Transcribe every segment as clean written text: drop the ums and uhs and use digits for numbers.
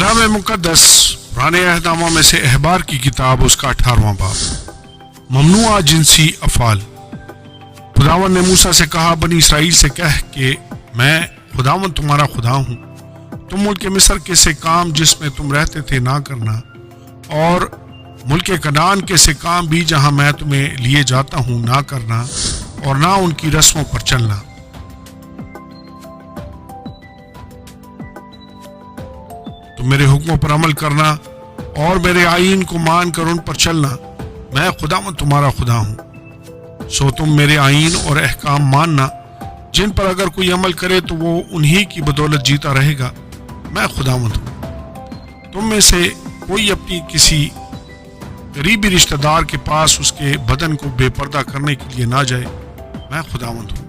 کتاب مقدس پرانے عہد نامہ میں سے احبار کی کتاب اس کا 18واں باب ممنوع جنسی افعال۔ خداوند نے موسیٰ سے کہا بنی اسرائیل سے کہہ کہ میں خداوند تمہارا خدا ہوں، تم ملک مصر کے سے کام جس میں تم رہتے تھے نہ کرنا، اور ملک کنعان کے سے کام بھی جہاں میں تمہیں لیے جاتا ہوں نہ کرنا، اور نہ ان کی رسموں پر چلنا۔ تم میرے حکموں پر عمل کرنا اور میرے آئین کو مان کر ان پر چلنا، میں خداوند تمہارا خدا ہوں۔ سو تم میرے آئین اور احکام ماننا، جن پر اگر کوئی عمل کرے تو وہ انہی کی بدولت جیتا رہے گا، میں خداوند ہوں۔ تم میں سے کوئی اپنی کسی قریبی رشتہ دار کے پاس اس کے بدن کو بے پردہ کرنے کے لیے نہ جائے، میں خداوند ہوں۔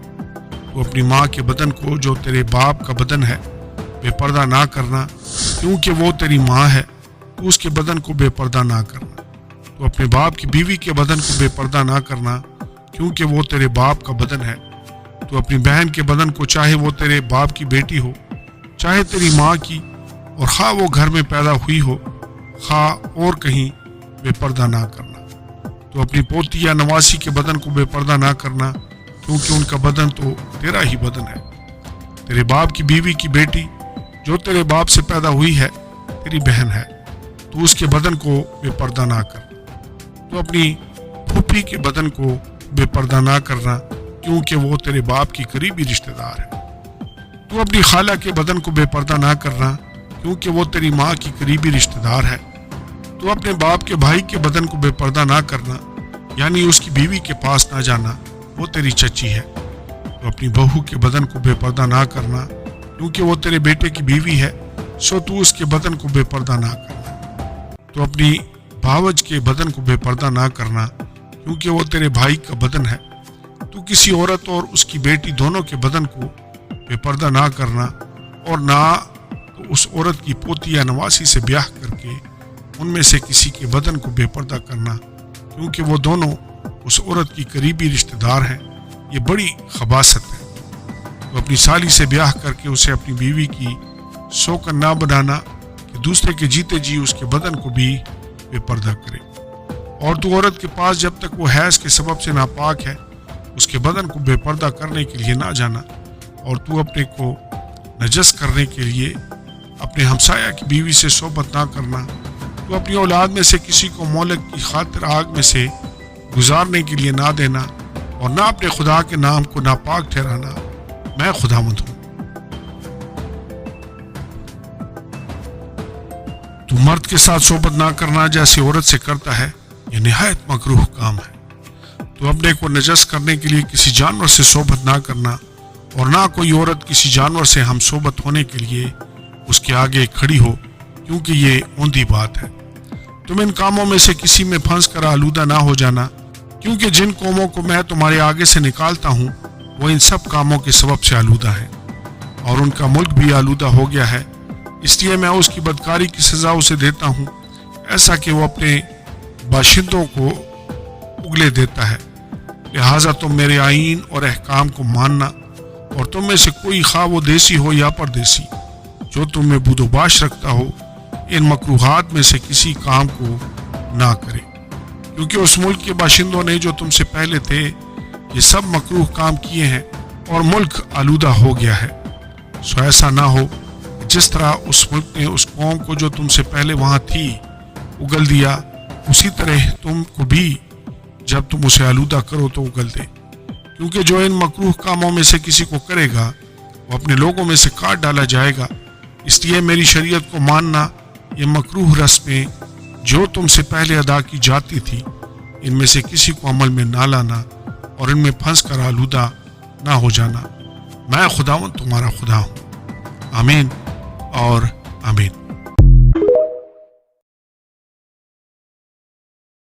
تو اپنی ماں کے بدن کو جو تیرے باپ کا بدن ہے بے پردہ نہ کرنا، کیونکہ وہ تیری ماں ہے، تو اس کے بدن کو بے پردہ نہ کرنا۔ تو اپنے باپ کی بیوی کے بدن کو بے پردہ نہ کرنا، کیونکہ وہ تیرے باپ کا بدن ہے۔ تو اپنی بہن کے بدن کو چاہے وہ تیرے باپ کی بیٹی ہو، چاہے تیری ماں کی، اور خواہ وہ گھر میں پیدا ہوئی ہو، خواہ اور کہیں، بے پردہ نہ کرنا۔ تو اپنی پوتی یا نواسی کے بدن کو بے پردہ نہ کرنا، کیونکہ ان کا بدن تو تیرا ہی بدن ہے۔ تیرے باپ کی بیوی کی بیٹی جو تیرے باپ سے پیدا ہوئی ہے تیری بہن ہے، تو اس کے بدن کو بے پردہ نہ کرنا۔ تو اپنی پھوپھی کے بدن کو بے پردہ نہ کرنا، کیونکہ وہ تیرے باپ کی قریبی رشتہ دار ہے۔ تو اپنی خالہ کے بدن کو بے پردہ نہ کرنا، کیونکہ وہ تیری ماں کی قریبی رشتہ دار ہے۔ تو اپنے باپ کے بھائی کے بدن کو بے پردہ نہ کرنا، یعنی اس کی بیوی کے پاس نہ جانا، وہ تیری چچی ہے۔ تو اپنی بہو کے بدن کو بے پردہ نہ کرنا، کیونکہ وہ تیرے بیٹے کی بیوی ہے، سو تو اس کے بدن کو بے پردہ نہ کرنا۔ تو اپنی بھاوج کے بدن کو بے پردہ نہ کرنا، کیونکہ وہ تیرے بھائی کا بدن ہے۔ تو کسی عورت اور اس کی بیٹی دونوں کے بدن کو بے پردہ نہ کرنا، اور نہ تو اس عورت کی پوتی یا نواسی سے بیاہ کر کے ان میں سے کسی کے بدن کو بے پردہ کرنا، کیونکہ وہ دونوں اس عورت کی قریبی رشتہ دار ہیں۔ یہ بڑی خباثت ہے۔ تو اپنی سالی سے بیاہ کر کے اسے اپنی بیوی کی سوکن نہ بنانا کہ دوسرے کے جیتے جی اس کے بدن کو بھی بے پردہ کرے۔ اور تو عورت کے پاس جب تک وہ حیض کے سبب سے ناپاک ہے اس کے بدن کو بے پردہ کرنے کے لیے نہ جانا، اور تو اپنے کو نجس کرنے کے لیے اپنے ہمسایہ کی بیوی سے صحبت نہ کرنا۔ تو اپنی اولاد میں سے کسی کو مہلک کی خاطر آگ میں سے گزارنے کے لیے نہ دینا، اور نہ اپنے خدا کے نام کو ناپاک ٹھہرانا، میں خداوند ہوں۔ تو مرد کے ساتھ صحبت نہ کرنا جیسے عورت سے کرتا ہے، یہ نہایت مکروہ کام ہے۔ تو اپنے کو نجس کرنے کے لیے کسی جانور سے صحبت نہ کرنا، اور نہ کوئی عورت کسی جانور سے ہم صحبت ہونے کے لیے اس کے آگے کھڑی ہو، کیونکہ یہ اوندھی بات ہے۔ تم ان کاموں میں سے کسی میں پھنس کر آلودہ نہ ہو جانا، کیونکہ جن قوموں کو میں تمہارے آگے سے نکالتا ہوں وہ ان سب کاموں کے سبب سے آلودہ ہیں، اور ان کا ملک بھی آلودہ ہو گیا ہے۔ اس لیے میں اس کی بدکاری کی سزا اسے دیتا ہوں، ایسا کہ وہ اپنے باشندوں کو اگلے دیتا ہے۔ لہٰذا تم میرے آئین اور احکام کو ماننا، اور تم میں سے کوئی خواہ وہ دیسی ہو یا پردیسی جو تم میں بود و باش رکھتا ہو، ان مکروہات میں سے کسی کام کو نہ کرے، کیونکہ اس ملک کے باشندوں نے جو تم سے پہلے تھے یہ سب مکروہ کام کیے ہیں، اور ملک آلودہ ہو گیا ہے۔ سو ایسا نہ ہو جس طرح اس ملک نے اس قوم کو جو تم سے پہلے وہاں تھی اگل دیا، اسی طرح تم کو بھی جب تم اسے آلودہ کرو تو اگل دے۔ کیونکہ جو ان مکروہ کاموں میں سے کسی کو کرے گا وہ اپنے لوگوں میں سے کاٹ ڈالا جائے گا۔ اس لیے میری شریعت کو ماننا، یہ مکروہ رسمیں جو تم سے پہلے ادا کی جاتی تھی، ان میں سے کسی کو عمل میں نہ لانا، اور ان میں پھنس کر آلودہ نہ ہو جانا۔ میں خداوند تمہارا خدا ہوں۔ آمین اور آمین۔